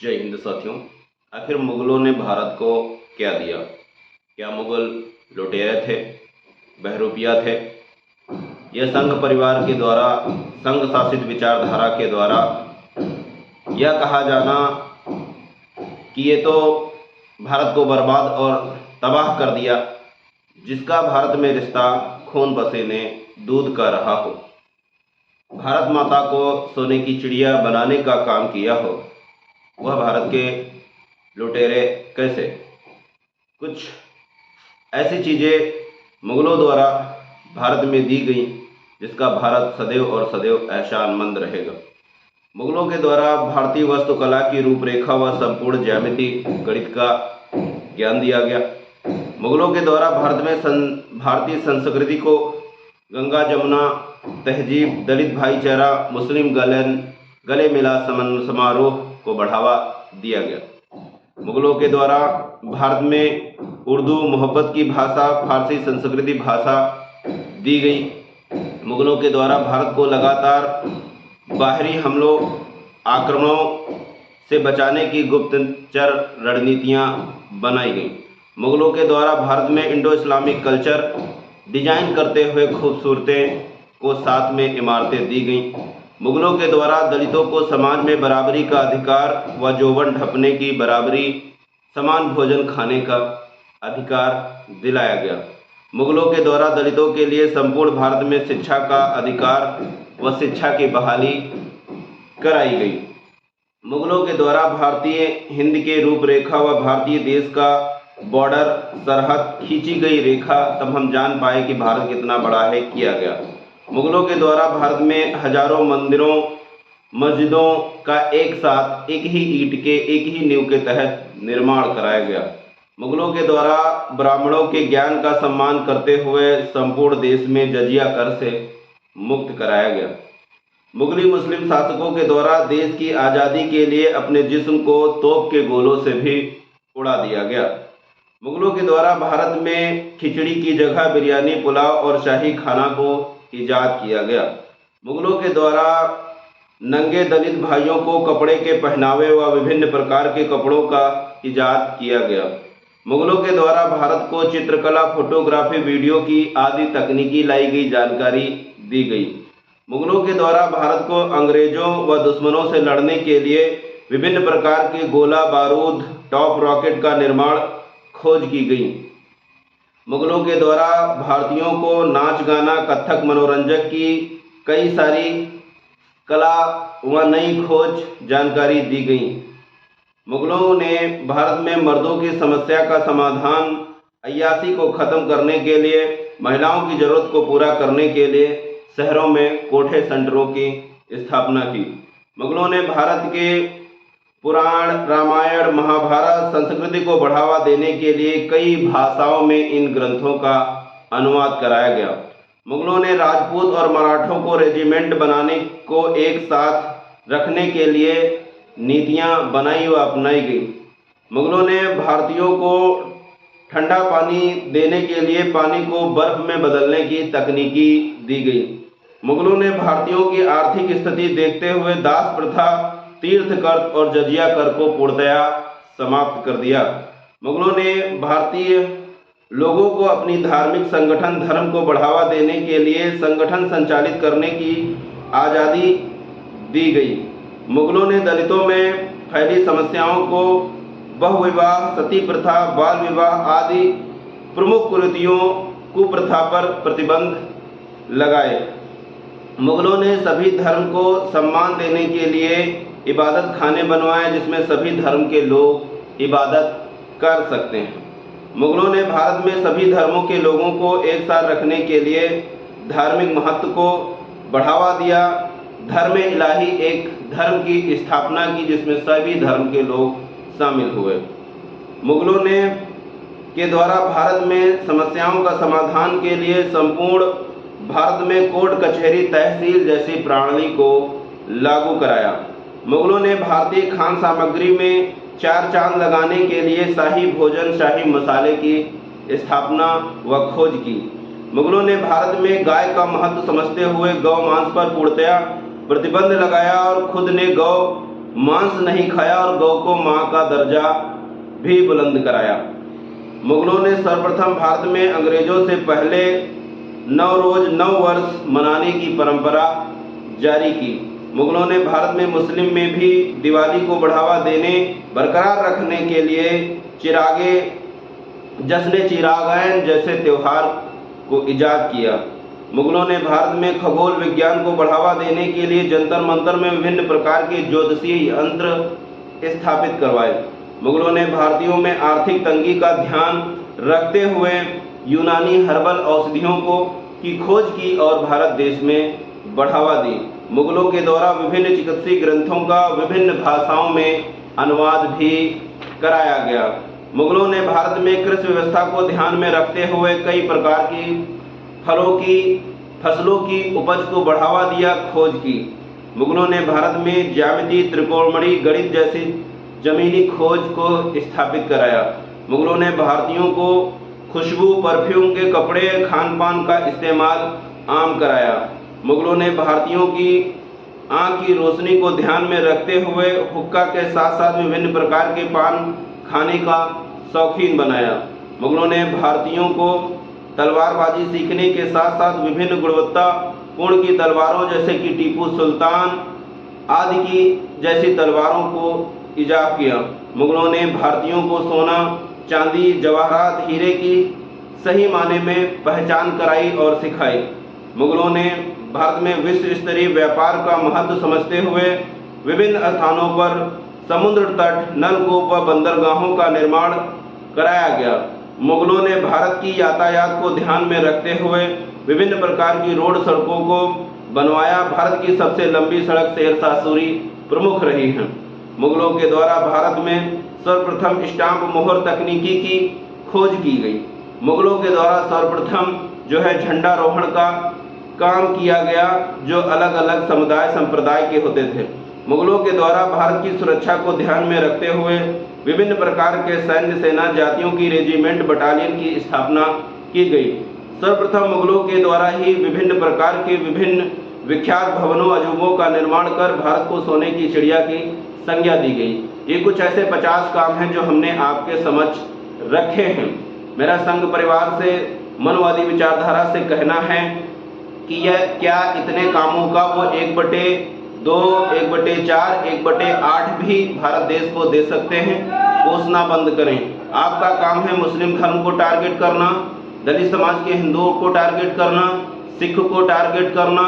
जय हिंद साथियों। आखिर मुगलों ने भारत को क्या दिया? क्या मुगल लुटेरे थे, बहरूपिया थे, यह संघ परिवार के द्वारा, संघ शासित विचारधारा के द्वारा यह कहा जाना कि ये तो भारत को बर्बाद और तबाह कर दिया, जिसका भारत में रिश्ता खून पसीने दूध का रहा हो, भारत माता को सोने की चिड़िया बनाने का काम किया हो, वह भारत के लुटेरे कैसे? कुछ ऐसी चीज़ें मुगलों द्वारा भारत में दी गई जिसका भारत सदैव और सदैव एहसानमंद रहेगा। मुगलों के द्वारा भारतीय वास्तुकला की रूपरेखा व संपूर्ण ज्यामिति गणित का ज्ञान दिया गया। मुगलों के द्वारा भारत में भारतीय संस्कृति को गंगा जमुना तहजीब, दलित भाईचारा, मुस्लिम गले मिला समारोह को बढ़ावा दिया गया। मुगलों के द्वारा भारत में उर्दू मोहब्बत की भाषा, फारसी संस्कृति भाषा दी गई। मुगलों के द्वारा भारत को लगातार बाहरी हमलों, आक्रमणों से बचाने की गुप्तचर रणनीतियाँ बनाई गईं। मुगलों के द्वारा भारत में इंडो इस्लामिक कल्चर डिजाइन करते हुए खूबसूरतें को साथ में इमारतें दी गईं। मुगलों के द्वारा दलितों को समाज में बराबरी का अधिकार व यौवन ढपने की बराबरी, समान भोजन खाने का अधिकार दिलाया गया। मुगलों के द्वारा दलितों के लिए संपूर्ण भारत में शिक्षा का अधिकार व शिक्षा की बहाली कराई गई। मुगलों के द्वारा भारतीय हिंद के रूपरेखा व भारतीय देश का बॉर्डर सरहद खींची गई रेखा, तब हम जान पाए कि भारत कितना बड़ा है, किया गया। मुगलों के द्वारा भारत में हजारों मंदिरों, मस्जिदों का एक साथ एक ही ईंट के, एक ही नींव के तहत निर्माण कराया गया। मुगलों के द्वारा ब्राह्मणों के ज्ञान का सम्मान करते हुए संपूर्ण देश में जजिया कर से मुक्त कराया गया। मुगली मुस्लिम शासकों के द्वारा देश की आज़ादी के लिए अपने जिस्म को तोप के गोलों से भी उड़ा दिया गया। मुगलों के द्वारा भारत में खिचड़ी की जगह बिरयानी, पुलाव और शाही खाना को ईजाद किया गया। मुगलों के द्वारा नंगे दलित भाइयों को कपड़े के पहनावे व विभिन्न प्रकार के कपड़ों का ईजाद किया गया। मुगलों के द्वारा भारत को चित्रकला, फोटोग्राफी, वीडियो की आदि तकनीकी लाई गई जानकारी दी गई। मुगलों के द्वारा भारत को अंग्रेजों व दुश्मनों से लड़ने के लिए विभिन्न प्रकार के गोला बारूद, टॉप रॉकेट का निर्माण खोज की गई। मुगलों के द्वारा भारतीयों को नाच गाना, कथक, मनोरंजक की कई सारी कला व नई खोज जानकारी दी गई। मुगलों ने भारत में मर्दों की समस्या का समाधान, अय्याशी को खत्म करने के लिए, महिलाओं की जरूरत को पूरा करने के लिए शहरों में कोठे सेंटरों की स्थापना की। मुगलों ने भारत के पुराण, रामायण, महाभारत संस्कृति को बढ़ावा देने के लिए कई भाषाओं में इन ग्रंथों का अनुवाद कराया गया। मुगलों ने राजपूत और मराठों को रेजिमेंट बनाने को एक साथ रखने के लिए नीतियां बनाई व अपनाई गई। मुगलों ने भारतीयों को ठंडा पानी देने के लिए पानी को बर्फ में बदलने की तकनीकी दी गई। मुगलों ने भारतीयों की आर्थिक स्थिति देखते हुए दास प्रथा, तीर्थ कर और जजिया कर को पूर्णतया समाप्त कर दिया। मुगलों ने भारतीय लोगों को अपनी धार्मिक संगठन, धर्म को बढ़ावा देने के लिए संगठन संचालित करने की आज़ादी दी गई। मुगलों ने दलितों में फैली समस्याओं को बहुविवाह, सती प्रथा, बाल विवाह आदि प्रमुख कुप्रथा पर प्रतिबंध लगाए। मुगलों ने सभी धर्म को सम्मान देने के लिए इबादत खाने बनवाए जिसमें सभी धर्म के लोग इबादत कर सकते हैं। मुगलों ने भारत में सभी धर्मों के लोगों को एक साथ रखने के लिए धार्मिक महत्व को बढ़ावा दिया। धर्म इलाही एक धर्म की स्थापना की जिसमें सभी धर्म के लोग शामिल हुए। मुगलों ने के द्वारा भारत में समस्याओं का समाधान के लिए संपूर्ण भारत में कोर्ट कचहरी, तहसील जैसी प्रणाली को लागू कराया। मुगलों ने भारतीय खान सामग्री में चार चांद लगाने के लिए शाही भोजन, शाही मसाले की स्थापना व खोज की। मुगलों ने भारत में गाय का महत्व समझते हुए गौ मांस पर पूर्णतया प्रतिबंध लगाया और खुद ने गौ मांस नहीं खाया और गौ को मां का दर्जा भी बुलंद कराया। मुगलों ने सर्वप्रथम भारत में अंग्रेजों से पहले 9 रोज 9 वर्ष मनाने की परंपरा जारी की। मुगलों ने भारत में मुस्लिम में भी दिवाली को बढ़ावा देने बरकरार रखने के लिए जश्न चिरागैन जैसे त्यौहार को इजाद किया। मुगलों ने भारत में खगोल विज्ञान को बढ़ावा देने के लिए जंतर मंतर में विभिन्न प्रकार के ज्योतिषीय यंत्र स्थापित करवाए। मुगलों ने भारतीयों में आर्थिक तंगी का ध्यान रखते हुए यूनानी हर्बल औषधियों की खोज की और भारत देश में बढ़ावा दी। मुगलों के द्वारा विभिन्न चिकित्सीय ग्रंथों का विभिन्न भाषाओं में अनुवाद भी कराया गया। मुगलों ने भारत में कृषि व्यवस्था को ध्यान में रखते हुए कई प्रकार की फसलों की उपज को बढ़ावा दिया, खोज की। मुगलों ने भारत में ज्यामिति, त्रिकोणमिति, गणित जैसी जमीनी खोज को स्थापित कराया। मुगलों ने भारतीयों को खुशबू, परफ्यूम के कपड़े, खान पान का इस्तेमाल आम कराया। मुगलों ने भारतीयों की आँख की रोशनी को ध्यान में रखते हुए हुक्का के साथ साथ विभिन्न प्रकार के पान खाने का शौकीन बनाया। मुगलों ने भारतीयों को तलवारबाजी सीखने के साथ साथ विभिन्न गुणवत्तापूर्ण की तलवारों जैसे कि टीपू सुल्तान आदि की जैसी तलवारों को इजाफ किया। मुगलों ने भारतीयों को सोना, चांदी, जवाहरात, हीरे की सही माने में पहचान कराई और सिखाई। मुगलों ने भारत में विश्व स्तरीय व्यापार का महत्व समझते हुए विभिन्न स्थानों पर समुद्र तट, नलकूप व बंदरगाहों का निर्माण कराया गया। मुगलों ने भारत की यातायात को ध्यान में रखते हुए विभिन्न प्रकार की रोड सड़कों को बनवाया। भारत की सबसे लंबी सड़क शेरशाह सूरी प्रमुख रही है। मुगलों के द्वारा भारत में सर्वप्रथम स्टाम्प मोहर तकनीकी की खोज की गई। मुगलों के द्वारा सर्वप्रथम जो है झंडारोहण का काम किया गया, जो अलग अलग समुदाय संप्रदाय के होते थे। मुगलों के द्वारा भारत की सुरक्षा को ध्यान में रखते हुए विभिन्न प्रकार के सैन्य सेना जातियों की रेजिमेंट, बटालियन की स्थापना की गई। सर्वप्रथम मुगलों के द्वारा ही विभिन्न प्रकार के विभिन्न विख्यात भवनों, अजूबों का निर्माण कर भारत को सोने की चिड़िया की संज्ञा दी गई। ये कुछ ऐसे 50 काम हैं जो हमने आपके समक्ष रखे हैं। मेरा संघ परिवार से, मनवादी विचारधारा से कहना है कि यह क्या इतने कामों का वो 1/2, 1/4, 1/8 भी भारत देश को दे सकते हैं। कोसना बंद करें। आपका काम है मुस्लिम धर्म को टारगेट करना, दलित समाज के हिंदुओं को टारगेट करना, सिख को टारगेट करना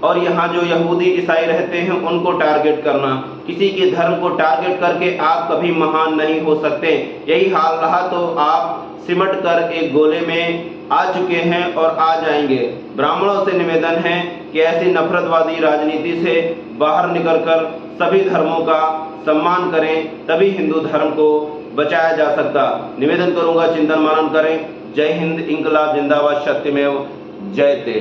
और यहाँ जो यहूदी ईसाई रहते हैं उनको टारगेट करना। किसी के धर्म को टारगेट करके आप कभी महान नहीं हो सकते। यही हाल रहा तो आप सिमट कर एक गोले में आ चुके हैं और आ जाएंगे। ब्राह्मणों से निवेदन है कि ऐसी नफरतवादी राजनीति से बाहर निकलकर सभी धर्मों का सम्मान करें, तभी हिंदू धर्म को बचाया जा सकता। निवेदन करूंगा, चिंतन मनन करें। जय हिंद, इंकलाब जिंदाबाद, सत्यमेव जयते।